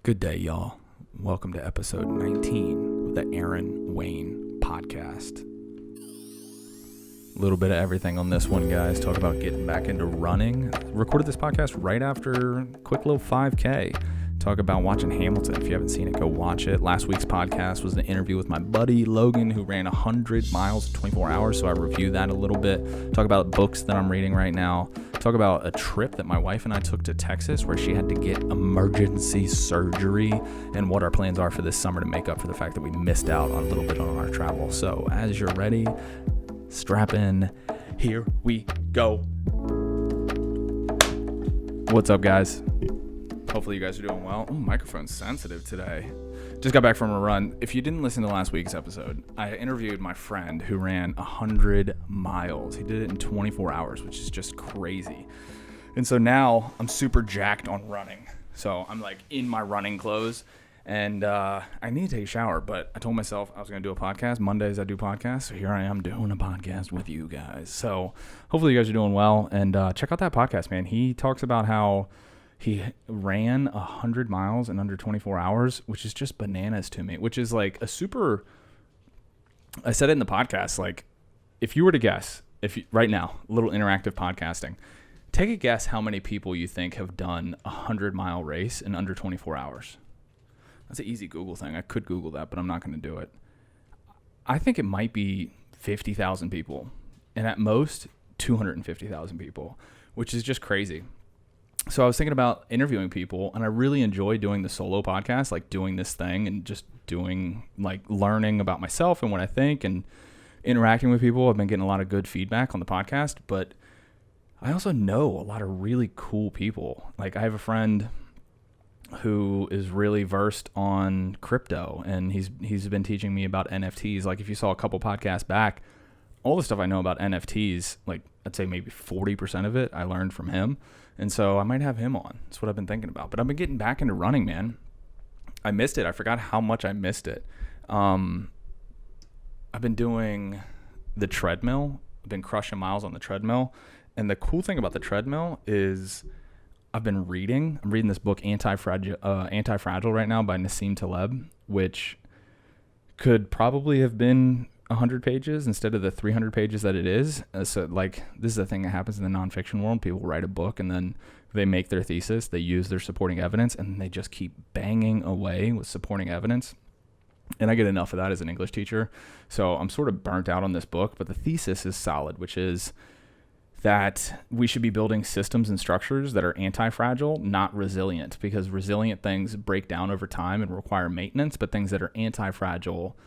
Good day, y'all. Welcome to episode 19 of the Aaron Wayne podcast. A little bit of everything on this one, guys. Talk about getting back into running. Recorded this podcast right after a quick little 5K. Talk about watching Hamilton. If you haven't seen it, go watch it. Last week's podcast was an interview with my buddy Logan, who ran 100 miles in 24 hours. So I review that a little bit. Talk about books that I'm reading right now. Talk about a trip that my wife and I took to Texas where she had to get emergency surgery and what our plans are for this summer to make up for the fact that we missed out on a little bit on our travel. So as you're ready, strap in. Here we go. What's up, guys? Hopefully you guys are doing well. Oh, microphone's sensitive today. Just got back from a run. If you didn't listen to last week's episode, I interviewed my friend who ran 100 miles. He did it in 24 hours, which is just crazy. And so now I'm super jacked on running. So I'm like in my running clothes and I need to take a shower, but I told myself I was going to do a podcast. Mondays I do podcasts. So here I am doing a podcast with you guys. So hopefully you guys are doing well, and check out that podcast, man. He talks about how he ran 100 miles in under 24 hours, which is just bananas to me, which is like a super, I said it in the podcast, like if you were to guess, right now, a little interactive podcasting, take a guess how many people you think have done a 100-mile race in under 24 hours. That's an easy Google thing. I could Google that, but I'm not going to do it. I think it might be 50,000 people, and at most 250,000 people, which is just crazy. So I was thinking about interviewing people, and I really enjoy doing the solo podcast, like doing this thing and just doing, like, learning about myself and what I think and interacting with people. I've been getting a lot of good feedback on the podcast, but I also know a lot of really cool people. Like, I have a friend who is really versed on crypto, and he's been teaching me about NFTs. Like, if you saw a couple podcasts back, all the stuff I know about NFTs, like, I'd say maybe 40% of it I learned from him. And so I might have him on. That's what I've been thinking about. But I've been getting back into running, man. I missed it. I forgot how much I missed it. I've been doing the treadmill. I've been crushing miles on the treadmill. And the cool thing about the treadmill is I've been reading. I'm reading this book, Antifragile right now by Nasim Taleb, which could probably have been 100 pages instead of the 300 pages that it is. So, like, this is a thing that happens in the nonfiction world. People write a book and then they make their thesis, they use their supporting evidence, and they just keep banging away with supporting evidence. And I get enough of that as an English teacher. So I'm sort of burnt out on this book, but the thesis is solid, which is that we should be building systems and structures that are anti-fragile, not resilient, because resilient things break down over time and require maintenance, but things that are anti-fragile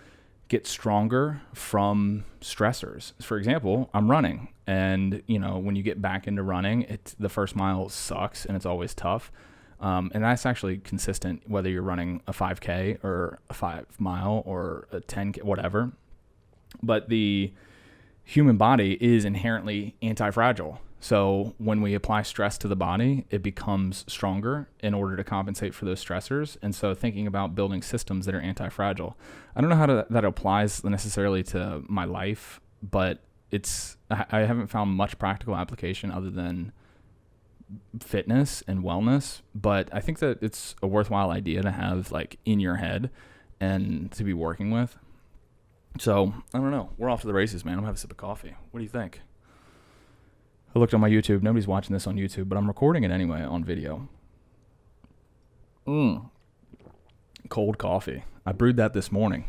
get stronger from stressors. For example, I'm running, and when you get back into running, the first mile sucks and it's always tough. And that's actually consistent whether you're running a 5K or a 5 mile or a 10K, whatever. But the human body is inherently anti-fragile. So when we apply stress to the body, it becomes stronger in order to compensate for those stressors. And so thinking about building systems that are anti-fragile, I don't know how that applies necessarily to my life, but I haven't found much practical application other than fitness and wellness. But I think that it's a worthwhile idea to have, like, in your head and to be working with. So I don't know. We're off to the races, man. I'm gonna have a sip of coffee. What do you think? I looked on my YouTube. Nobody's watching this on YouTube, but I'm recording it anyway on video. Cold coffee. I brewed that this morning.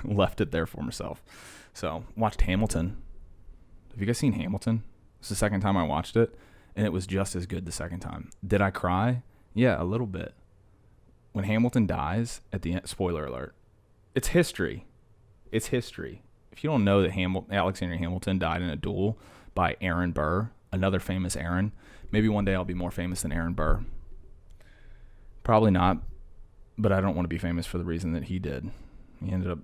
Left it there for myself. So, watched Hamilton. Have you guys seen Hamilton? It's the second time I watched it, and it was just as good the second time. Did I cry? Yeah, a little bit. When Hamilton dies at the end, spoiler alert, it's history. It's history. If you don't know that Alexander Hamilton died in a duel by Aaron Burr, another famous Aaron. Maybe one day I'll be more famous than Aaron Burr. Probably not, but I don't want to be famous for the reason that he did. He ended up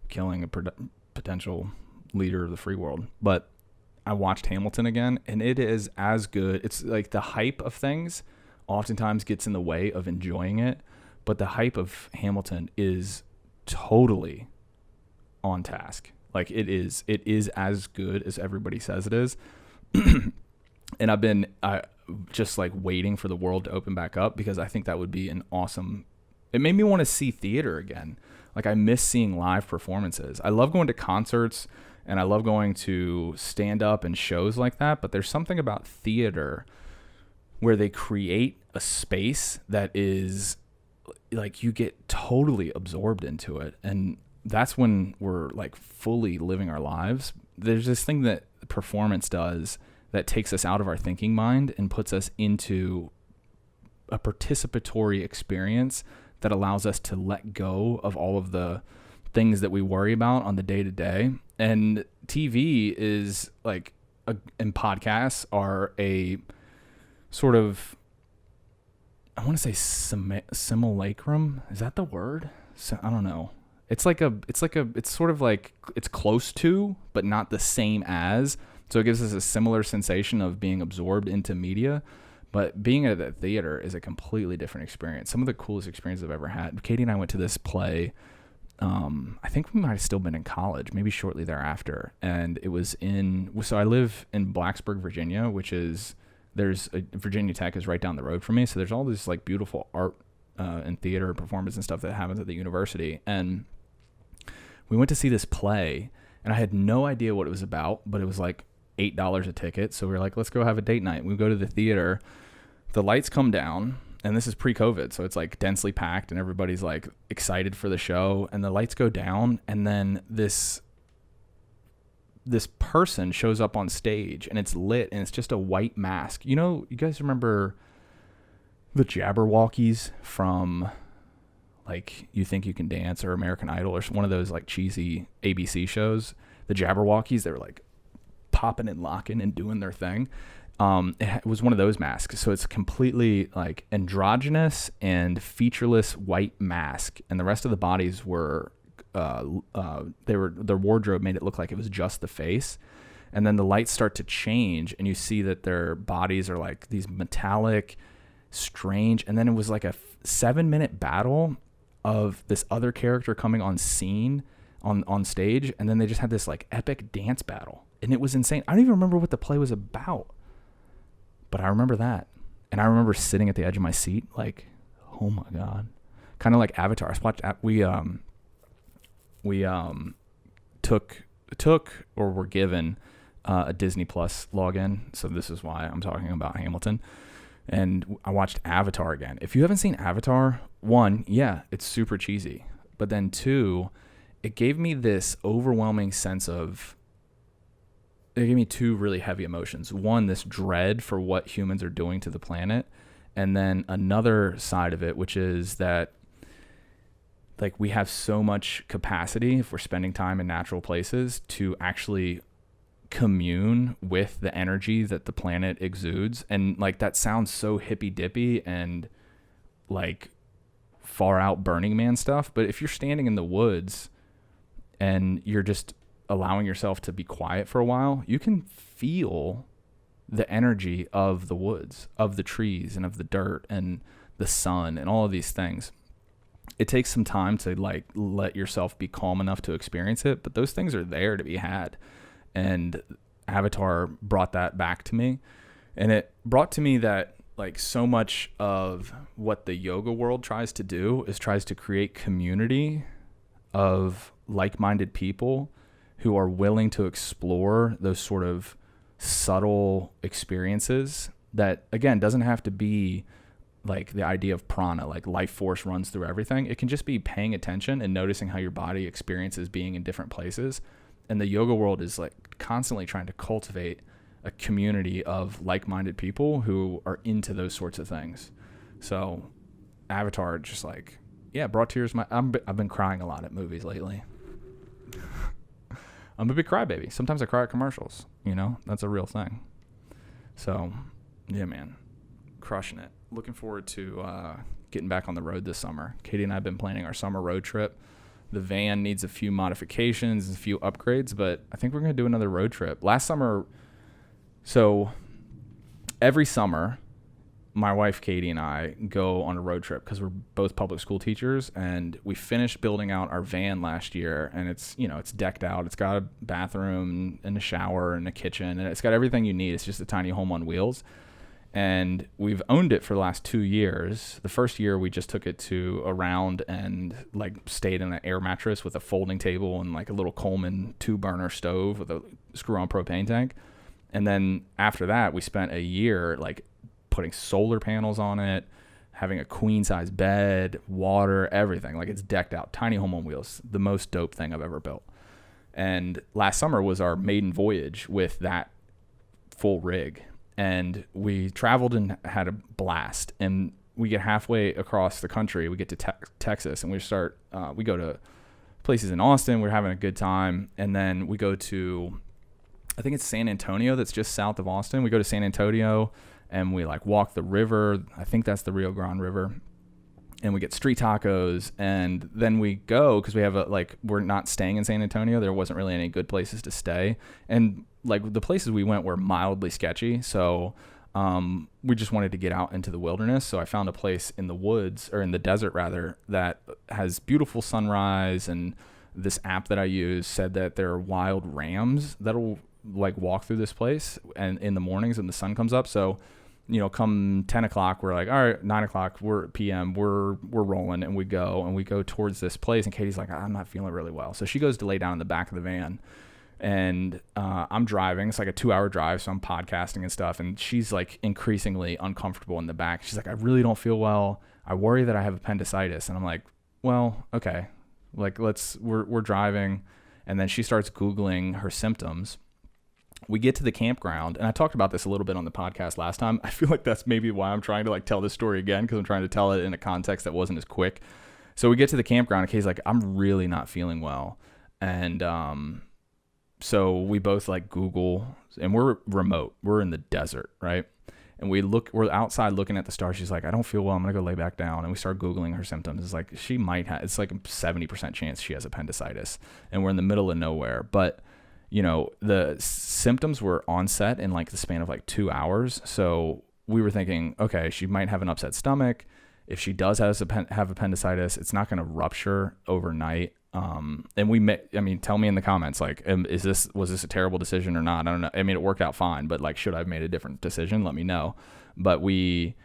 killing a potential leader of the free world. But I watched Hamilton again, and it is as good. It's like the hype of things oftentimes gets in the way of enjoying it, but the hype of Hamilton is totally on task. Like, it is as good as everybody says it is. And I've been just like waiting for the world to open back up, because I think that would be an awesome It made me want to see theater again. Like, I miss seeing live performances. I love going to concerts and I love going to stand up and shows like that, but there's something about theater where they create a space that is like you get totally absorbed into it, and that's when we're like fully living our lives. There's this thing that performance does that takes us out of our thinking mind and puts us into a participatory experience that allows us to let go of all of the things that we worry about on the day to day. And TV is like, and podcasts are a sort of, I want to say simulacrum. Is that the word? So, I don't know. It's sort of like, it's close to, but not the same as. So it gives us a similar sensation of being absorbed into media. But being at a theater is a completely different experience. Some of the coolest experiences I've ever had. Katie and I went to this play. I think we might have still been in college, maybe shortly thereafter. And it was so I live in Blacksburg, Virginia, Virginia Tech is right down the road from me. So there's all this like beautiful art and theater performance and stuff that happens at the university. And we went to see this play, and I had no idea what it was about, but it was like $8 a ticket. So we were like, let's go have a date night. We go to the theater. The lights come down, and this is pre-COVID, so it's like densely packed, and everybody's like excited for the show. And the lights go down, and then this person shows up on stage, and it's lit, and it's just a white mask. You know, you guys remember the Jabberwockies from like You Think You Can Dance or American Idol or one of those like cheesy ABC shows? The Jabberwockies, they were like popping and locking and doing their thing. It was one of those masks. So it's completely like androgynous and featureless white mask. And the rest of the bodies were, their wardrobe made it look like it was just the face. And then the lights start to change, and you see that their bodies are like these metallic, strange. And then it was like a 7-minute battle of this other character coming on scene on stage. And then they just had this like epic dance battle. And it was insane. I don't even remember what the play was about, but I remember that. And I remember sitting at the edge of my seat, like, oh my God, kind of like Avatar. We took or were given a Disney Plus login. So this is why I'm talking about Hamilton. And I watched Avatar again. If you haven't seen Avatar, 1, yeah, it's super cheesy. But then 2, it gave me this overwhelming sense of, it gave me 2 really heavy emotions. 1, this dread for what humans are doing to the planet. And then another side of it, which is that like we have so much capacity if we're spending time in natural places to actually commune with the energy that the planet exudes. And like that sounds so hippy dippy and like far out Burning Man stuff, but if you're standing in the woods and you're just allowing yourself to be quiet for a while, you can feel the energy of the woods, of the trees, and of the dirt and the sun and all of these things. It takes some time to like let yourself be calm enough to experience it, but those things are there to be had. And Avatar brought that back to me. And it brought to me that like so much of what the yoga world tries to do is tries to create community of like-minded people who are willing to explore those sort of subtle experiences that, again, doesn't have to be like the idea of prana, like life force runs through everything. It can just be paying attention and noticing how your body experiences being in different places. And the yoga world is like constantly trying to cultivate a community of like-minded people who are into those sorts of things. So Avatar just like, yeah, brought tears. I've been crying a lot at movies lately. I'm a big crybaby. Sometimes I cry at commercials, that's a real thing. So yeah, man, crushing it. Looking forward to getting back on the road this summer. Katie and I have been planning our summer road trip. The van needs a few modifications, a few upgrades, but I think we're going to do another road trip. Last summer, so every summer, my wife Katie and I go on a road trip because we're both public school teachers, and we finished building out our van last year, and it's decked out. It's got a bathroom and a shower and a kitchen, and it's got everything you need. It's just a tiny home on wheels. and we've owned it for the last 2 years. The first year we just took it to around and like stayed in an air mattress with a folding table and like a little Coleman 2-burner stove with a screw-on propane tank. And then after that, we spent a year like putting solar panels on it, having a queen-size bed, water, everything. Like, it's decked out. Tiny home on wheels. The most dope thing I've ever built. And last summer was our maiden voyage with that full rig. And we traveled and had a blast. And we get halfway across the country. We get to Texas, and we go to places in Austin. We're having a good time. And then we go to, I think it's San Antonio, that's just south of Austin. We go to San Antonio, and we like walk the river. I think that's the Rio Grande River. And we get street tacos, and then we go, because we have we're not staying in San Antonio. There wasn't really any good places to stay. And like the places we went were mildly sketchy. So we just wanted to get out into the wilderness. So I found a place in the woods, or in the desert rather, that has beautiful sunrise. And this app that I use said that there are wild rams that'll like walk through this place and in the mornings when the sun comes up. So, you know, come 10 o'clock, we're like, all right, 9 o'clock, PM, we're rolling, and we go towards this place. And Katie's like, I'm not feeling really well. So she goes to lay down in the back of the van, and I'm driving. It's like a 2-hour drive. So I'm podcasting and stuff. And she's like increasingly uncomfortable in the back. She's like, I really don't feel well. I worry that I have appendicitis. And I'm like, well, okay, like we're driving. And then she starts Googling her symptoms. We get to the campground, and I talked about this a little bit on the podcast last time. I feel like that's maybe why I'm trying to like tell this story again, because I'm trying to tell it in a context that wasn't as quick. So we get to the campground, and Kay's like, I'm really not feeling well. And so we both like Google, and we're remote. We're in the desert, right? And we're outside looking at the stars. She's like, I don't feel well. I'm going to go lay back down. And we start Googling her symptoms. It's like, it's like a 70% chance she has appendicitis. And we're in the middle of nowhere. But you know, the symptoms were onset in like the span of like 2 hours. So we were thinking, okay, she might have an upset stomach. If she does have appendicitis, it's not going to rupture overnight. And tell me in the comments, like, was this a terrible decision or not? I don't know. I mean, it worked out fine, but like, should I have made a different decision? Let me know. But we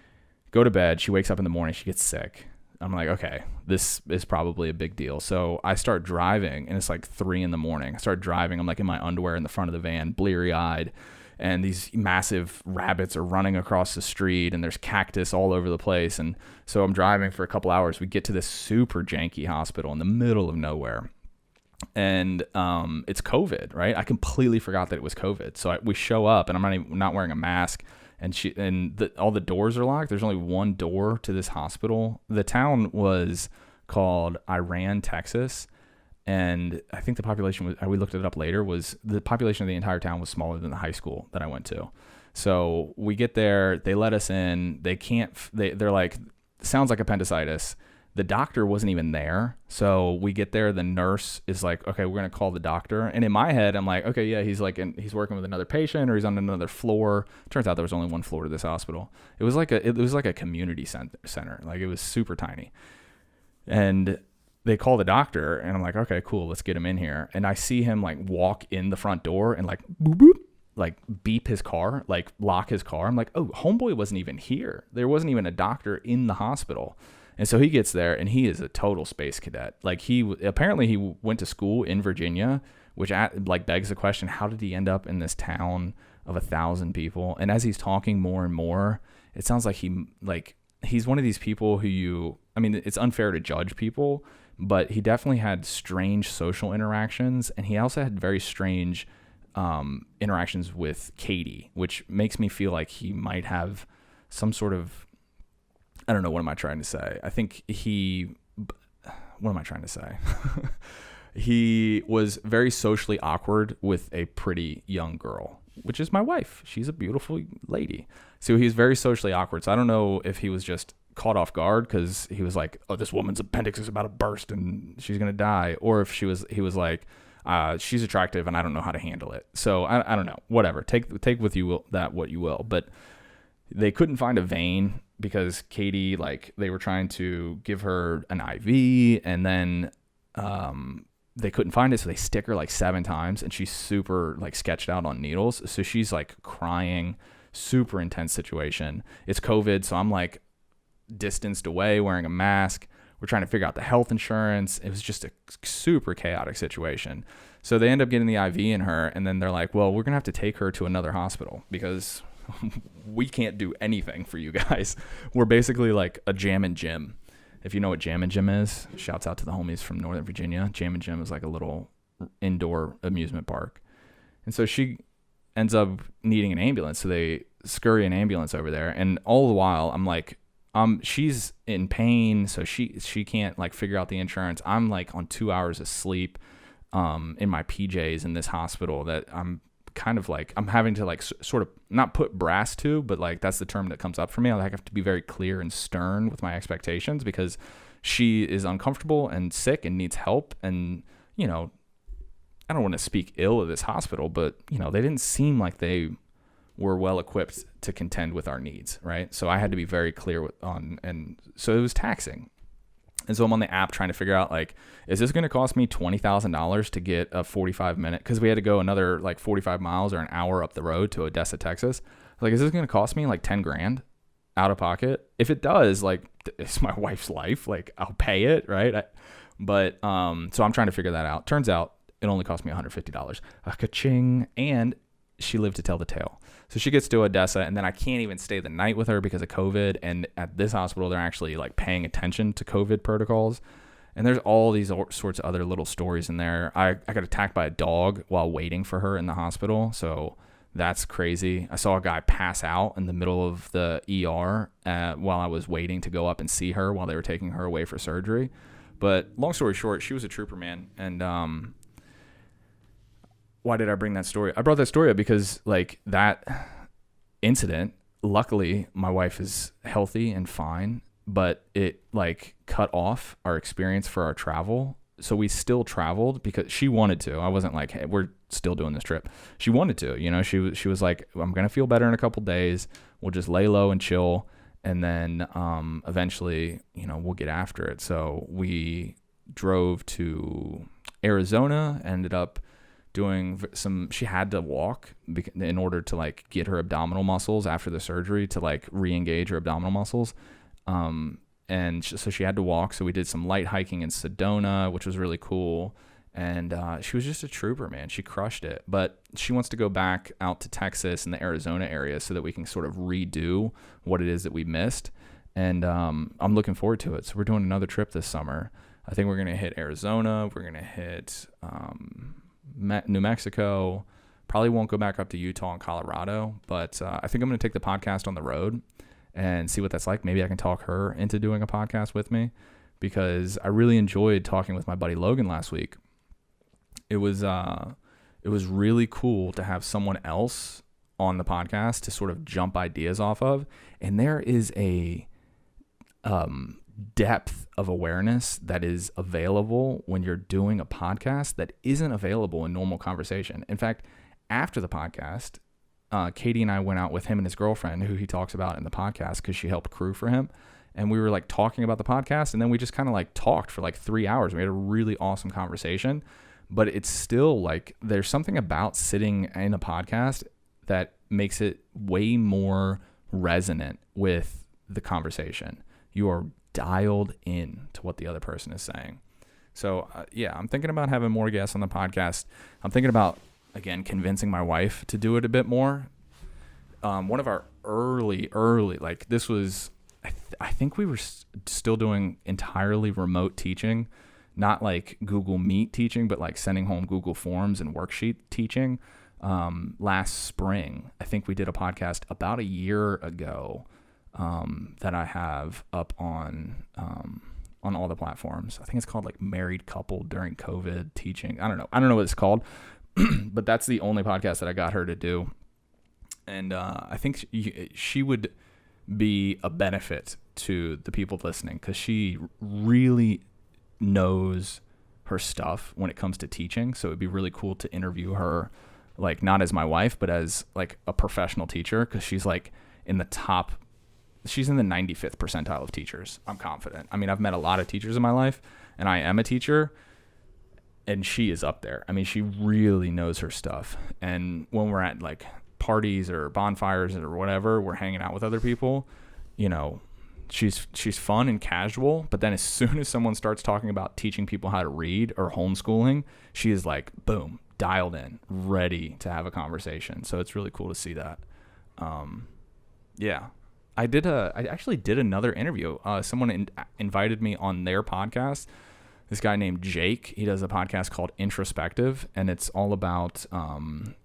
go to bed. She wakes up in the morning. She gets sick. I'm like, okay, this is probably a big deal. So I start driving, and it's like 3 a.m. I start driving. I'm like in my underwear in the front of the van, bleary-eyed, and these massive rabbits are running across the street, and there's cactus all over the place. And so I'm driving for a couple hours. We get to this super janky hospital in the middle of nowhere, and it's COVID, right? I completely forgot that it was COVID. So we show up, and I'm not wearing a mask. And all the doors are locked. There's only one door to this hospital. The town was called Iran, Texas. And I think the population we looked it up later, was the population of the entire town was smaller than the high school that I went to. So we get there, they let us in. They're like, sounds like appendicitis. The doctor wasn't even there. So we get there, the nurse is like, okay, we're going to call the doctor. And in my head, I'm like, okay, yeah, he's working with another patient, or he's on another floor. Turns out there was only one floor to this hospital. It was like a community center. Like, it was super tiny. And they call the doctor, and I'm like, okay, cool, let's get him in here. And I see him like walk in the front door and like boop, boop, like beep his car, like lock his car. I'm like, oh, homeboy wasn't even here. There wasn't even a doctor in the hospital. And so he gets there, and he is a total space cadet. Like, he went to school in Virginia, which like begs the question, how did he end up in this town of 1,000 people? And as he's talking more and more, it sounds like he's one of these people who it's unfair to judge people, but he definitely had strange social interactions, and he also had very strange interactions with Katie, which makes me feel like he might have some sort of, I don't know, what am I trying to say? What am I trying to say? He was very socially awkward with a pretty young girl, which is my wife. She's a beautiful lady. So he was very socially awkward. So I don't know if he was just caught off guard because he was like, oh, this woman's appendix is about to burst and she's going to die. Or if he was like, she's attractive and I don't know how to handle it. So I don't know, whatever. Take with you what you will. But they couldn't find a vein because Katie, like, they were trying to give her an IV, and then they couldn't find it, so they stick her like 7 times, and she's super like sketched out on needles. So she's like crying, super intense situation. It's COVID, so I'm like distanced away, wearing a mask. We're trying to figure out the health insurance. It was just a super chaotic situation. So they end up getting the IV in her, and then they're like, well, we're going to have to take her to another hospital because we can't do anything for you guys. We're basically like a Jammin' Gym. If you know what Jammin' Gym is, shouts out to the homies from Northern Virginia. Jammin' Gym is like a little indoor amusement park. And so she ends up needing an ambulance. So they scurry an ambulance over there. And all the while, I'm like, she's in pain, so she can't like figure out the insurance. I'm like on 2 hours of sleep in my PJs in this hospital that I'm kind of like, I'm having to like sort of not put brass to, but like that's the term that comes up for me. I have to be very clear and stern with my expectations because she is uncomfortable and sick and needs help. And, you know, I don't want to speak ill of this hospital, but, you know, they didn't seem like they were well equipped to contend with our needs, right? So I had to be very clear and so it was taxing. And so I'm on the app trying to figure out, like, is this going to cost me $20,000 to get a 45-minute? Because we had to go another like 45 miles or an hour up the road to Odessa, Texas. Like, is this going to cost me like 10 grand out of pocket? If it does, like, it's my wife's life. Like, I'll pay it, right? So I'm trying to figure that out. Turns out it only cost me $150. Ka-ching. And she lived to tell the tale. So she gets to Odessa, and then I can't even stay the night with her because of COVID. And at this hospital, they're actually like paying attention to COVID protocols. And there's all these sorts of other little stories in there. I got attacked by a dog while waiting for her in the hospital. So that's crazy. I saw a guy pass out in the middle of the ER while I was waiting to go up and see her while they were taking her away for surgery. But long story short, she was a trooper, man. And why did I bring that story? I brought that story up because, like, that incident, luckily, my wife is healthy and fine, but it, like, cut off our experience for our travel. So we still traveled because she wanted to. I wasn't like, hey, we're still doing this trip. She wanted to. You know, she was like, I'm going to feel better in a couple days. We'll just lay low and chill. And then eventually, you know, we'll get after it. So we drove to Arizona, ended up doing she had to walk in order to like get her abdominal muscles after the surgery to like re-engage her abdominal muscles. So she had to walk. So we did some light hiking in Sedona, which was really cool. And she was just a trooper, man. She crushed it. But she wants to go back out to Texas and the Arizona area so that we can sort of redo what it is that we missed. And I'm looking forward to it. So we're doing another trip this summer. I think we're going to hit Arizona. We're going to hit New Mexico. Probably won't go back up to Utah and Colorado, but I think I'm going to take the podcast on the road and see what that's like. Maybe I can talk her into doing a podcast with me because I really enjoyed talking with my buddy Logan last week. It was really cool to have someone else on the podcast to sort of jump ideas off of. And there is a depth of awareness that is available when you're doing a podcast that isn't available in normal conversation. In fact, after the podcast, Katie and I went out with him and his girlfriend, who he talks about in the podcast because she helped crew for him. And we were like talking about the podcast, and then we just kind of like talked for like 3 hours. We had a really awesome conversation, but it's still like there's something about sitting in a podcast that makes it way more resonant with the conversation. You are dialed in to what the other person is saying. So I'm thinking about having more guests on the podcast. I'm thinking about, again, convincing my wife to do it a bit more. One of our early, like this was, I think we were still doing entirely remote teaching, not like Google Meet teaching, but like sending home Google Forms and worksheet teaching. Last spring, I think we did a podcast about a year ago that I have up on all the platforms. I think it's called like Married Couple During COVID Teaching. I don't know what it's called, but that's the only podcast that I got her to do. And I think she would be a benefit to the people listening because she really knows her stuff when it comes to teaching. So it'd be really cool to interview her, like not as my wife, but as like a professional teacher, because she's like in the top. She's in the 95th percentile of teachers. I'm confident. I mean, I've met a lot of teachers in my life, and I am a teacher, and she is up there. I mean, she really knows her stuff. And when we're at like parties or bonfires or whatever, we're hanging out with other people, you know, she's fun and casual, but then as soon as someone starts talking about teaching people how to read or homeschooling, she is like, boom, dialed in, ready to have a conversation. So it's really cool to see that. Yeah. I actually did another interview. Someone invited me on their podcast. This guy named Jake, he does a podcast called Introspective, and it's all about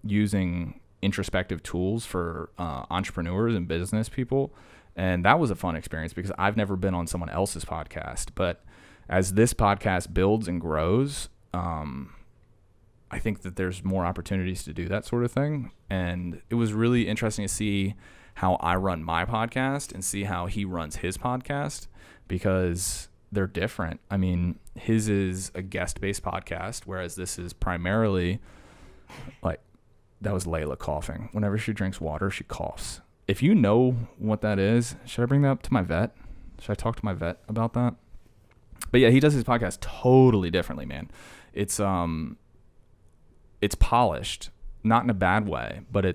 using introspective tools for entrepreneurs and business people. And that was a fun experience because I've never been on someone else's podcast. But as this podcast builds and grows, I think that there's more opportunities to do that sort of thing. And it was really interesting to see how I run my podcast and see how he runs his podcast, because they're different. I mean, his is a guest-based podcast, whereas this is primarily like, that was Layla coughing. Whenever she drinks water, she coughs. If you know what that is, should I bring that up to my vet? Should I talk to my vet about that? But yeah, he does his podcast totally differently, man. It's polished, not in a bad way, but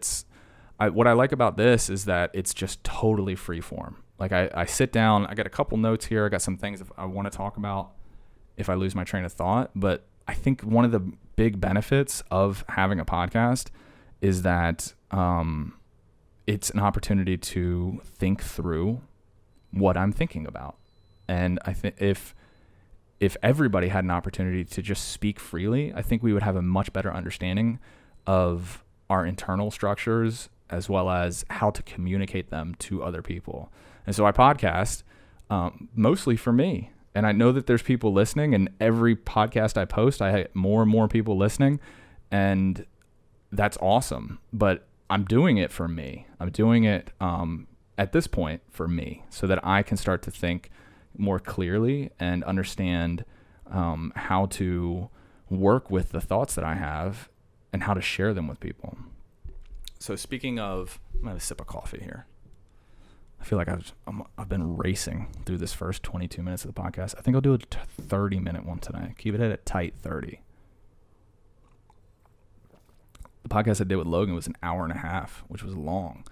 what I like about this is that it's just totally free form. Like I sit down, I got a couple notes here. I got some things I want to talk about if I lose my train of thought. But I think one of the big benefits of having a podcast is that it's an opportunity to think through what I'm thinking about. And I think if everybody had an opportunity to just speak freely, I think we would have a much better understanding of our internal structures as well as how to communicate them to other people. And so I podcast mostly for me. And I know that there's people listening, and every podcast I post, I have more and more people listening, and that's awesome. But I'm doing it for me. I'm doing it at this point for me so that I can start to think more clearly and understand how to work with the thoughts that I have and how to share them with people. So speaking of, I'm going to have a sip of coffee here. I feel like I've been racing through this first 22 minutes of the podcast. I think I'll do a 30-minute one tonight. Keep it at a tight 30. The podcast I did with Logan was an hour and a half, which was long.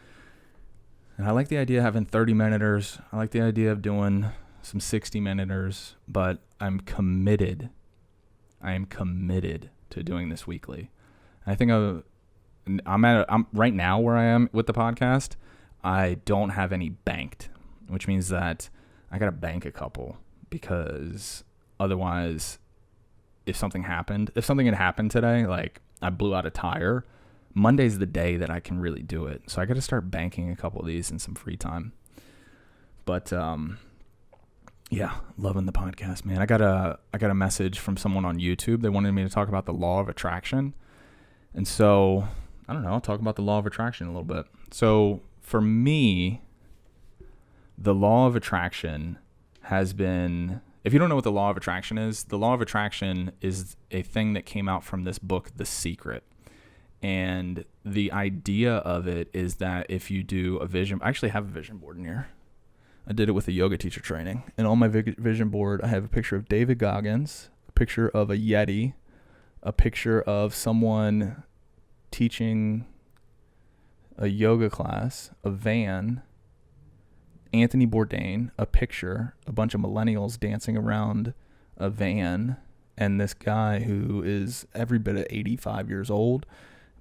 And I like the idea of having 30-minuters. I like the idea of doing some 60-minuters, but I'm committed. I am committed to doing this weekly. I think I'm right now where I am with the podcast. I don't have any banked, which means that I got to bank a couple, because otherwise if something had happened today, like I blew out a tire, Monday's the day that I can really do it. So I got to start banking a couple of these in some free time. But yeah, loving the podcast, man. I got a message from someone on YouTube. They wanted me to talk about the law of attraction. And so, I don't know, I'll talk about the law of attraction a little bit. So for me, the law of attraction has been, if you don't know what the law of attraction is, the law of attraction is a thing that came out from this book, The Secret. And the idea of it is that if you do I actually have a vision board in here. I did it with a yoga teacher training. And on my vision board, I have a picture of David Goggins, a picture of a Yeti, a picture of someone teaching a yoga class, a van, Anthony Bourdain, a picture, a bunch of millennials dancing around a van, and this guy who is every bit of 85 years old,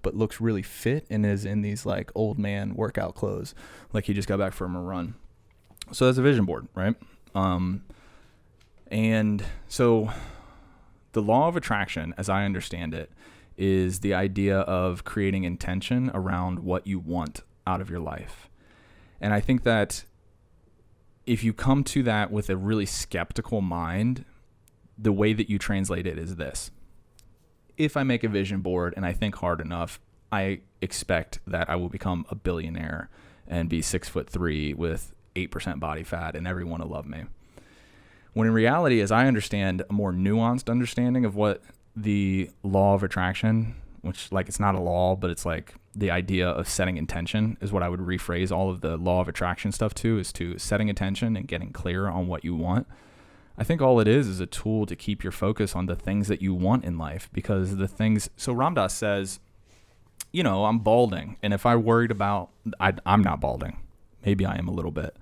but looks really fit and is in these like old man workout clothes, like he just got back from a run. So that's a vision board, right? And so the law of attraction, as I understand it, is the idea of creating intention around what you want out of your life. And I think that if you come to that with a really skeptical mind, the way that you translate it is this. If I make a vision board and I think hard enough, I expect that I will become a billionaire and be 6'3" with 8% body fat and everyone will love me. When in reality, as I understand a more nuanced understanding of what the law of attraction, which like it's not a law, but it's like the idea of setting intention is what I would rephrase all of the law of attraction stuff to, is to setting intention and getting clear on what you want. I think all it is a tool to keep your focus on the things that you want in life, because the things, so Ram Dass says, I'm balding. And if I worried about, I'm not balding. Maybe I am a little bit.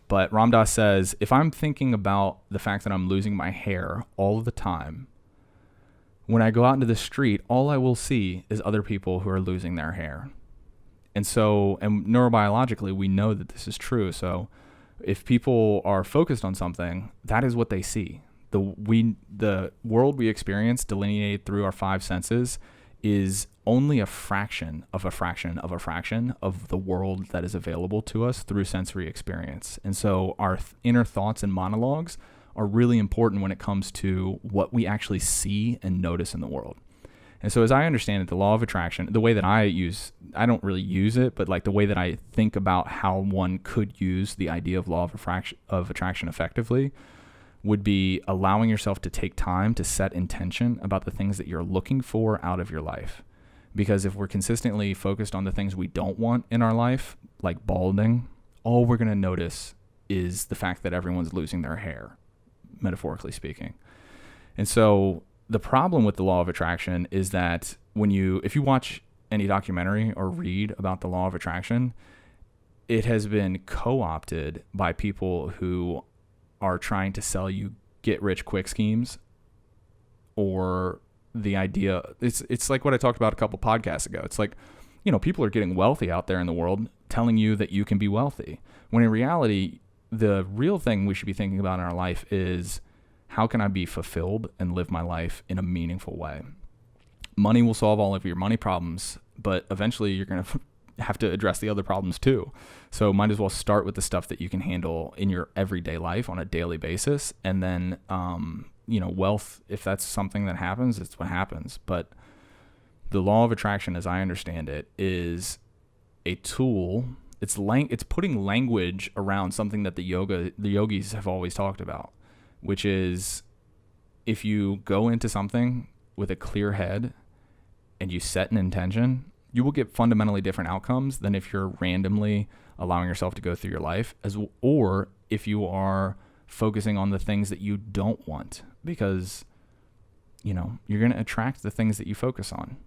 But Ram Dass says, if I'm thinking about the fact that I'm losing my hair all the time, when I go out into the street, all I will see is other people who are losing their hair. And neurobiologically, we know that this is true. So if people are focused on something, that is what they see. The world we experience, delineated through our five senses, is only a fraction of a fraction of a fraction of the world that is available to us through sensory experience. And so our inner thoughts and monologues are really important when it comes to what we actually see and notice in the world. And so as I understand it, the law of attraction, the way that I don't really use it, but like the way that I think about how one could use the idea of law of attraction effectively would be allowing yourself to take time to set intention about the things that you're looking for out of your life. Because if we're consistently focused on the things we don't want in our life, like balding, all we're going to notice is the fact that everyone's losing their hair, metaphorically speaking. And so the problem with the law of attraction is that if you watch any documentary or read about the law of attraction, it has been co-opted by people who are trying to sell you get rich quick schemes, or the idea, it's like what I talked about a couple podcasts ago. It's like, people are getting wealthy out there in the world telling you that you can be wealthy, when in reality, the real thing we should be thinking about in our life is, how can I be fulfilled and live my life in a meaningful way? Money will solve all of your money problems, but eventually you're going to have to address the other problems too. So might as well start with the stuff that you can handle in your everyday life on a daily basis. And then, wealth, if that's something that happens, it's what happens. But the law of attraction, as I understand it, is a tool. It's putting language around something that the yogis have always talked about, which is, if you go into something with a clear head and you set an intention, you will get fundamentally different outcomes than if you're randomly allowing yourself to go through your life, or if you are focusing on the things that you don't want, because you're going to attract the things that you focus on.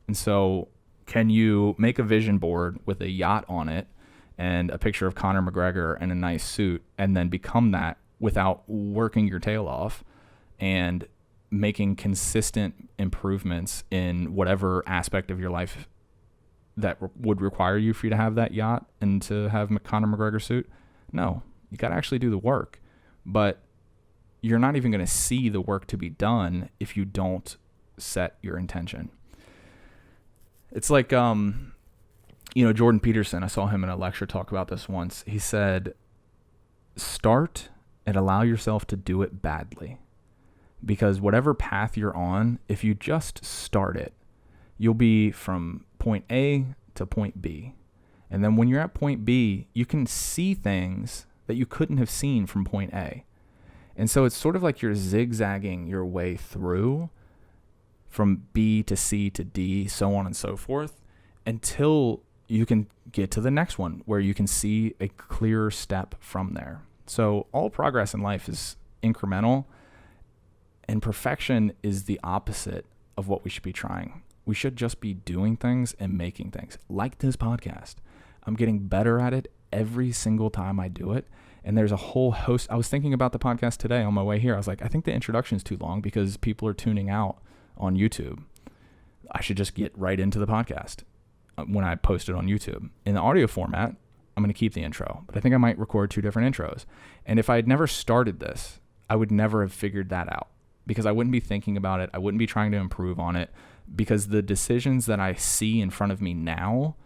And so, can you make a vision board with a yacht on it and a picture of Conor McGregor in a nice suit, and then become that without working your tail off and making consistent improvements in whatever aspect of your life that would require you for you to have that yacht and to have Conor McGregor suit? No, you got to actually do the work. But you're not even going to see the work to be done if you don't set your intention. It's like, Jordan Peterson, I saw him in a lecture talk about this once. He said, start and allow yourself to do it badly. Because whatever path you're on, if you just start it, you'll be from point A to point B. And then when you're at point B, you can see things that you couldn't have seen from point A. And so it's sort of like you're zigzagging your way through from B to C to D, so on and so forth, until you can get to the next one where you can see a clearer step from there. So all progress in life is incremental, and perfection is the opposite of what we should be trying. We should just be doing things and making things. Like this podcast. I'm getting better at it every single time I do it. And there's a whole host. I was thinking about the podcast today on my way here. I was like, I think the introduction is too long because people are tuning out on YouTube. I should just get right into the podcast when I post it on YouTube. In the audio format, I'm going to keep the intro, but I think I might record 2 different intros. And if I had never started this, I would never have figured that out, because I wouldn't be thinking about it. I wouldn't be trying to improve on it, because the decisions that I see in front of me now,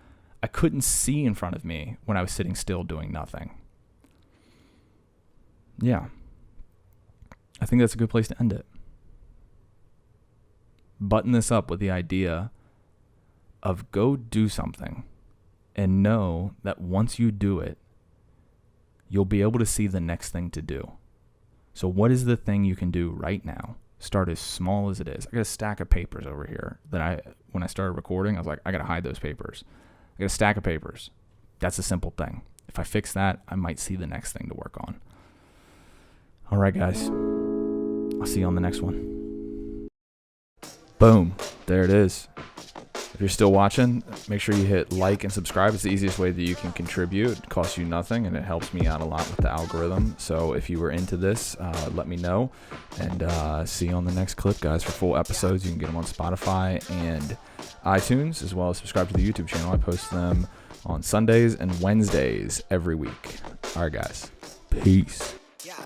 I couldn't see in front of me when I was sitting still doing nothing. Yeah. I think that's a good place to end it. Button this up with the idea of go do something and know that once you do it, you'll be able to see the next thing to do. So what is the thing you can do right now? Start as small as it is. I got a stack of papers over here that when I started recording, I was like, I got to hide those papers. I got a stack of papers. That's a simple thing. If I fix that, I might see the next thing to work on. All right, guys. I'll see you on the next one. Boom. There it is. If you're still watching, make sure you hit like and subscribe. It's the easiest way that you can contribute. It costs you nothing, and it helps me out a lot with the algorithm. So if you were into this, let me know. And see you on the next clip, guys. For full episodes, you can get them on Spotify and iTunes, as well as subscribe to the YouTube channel. I post them on Sundays and Wednesdays every week. All right, guys. Peace. Yeah.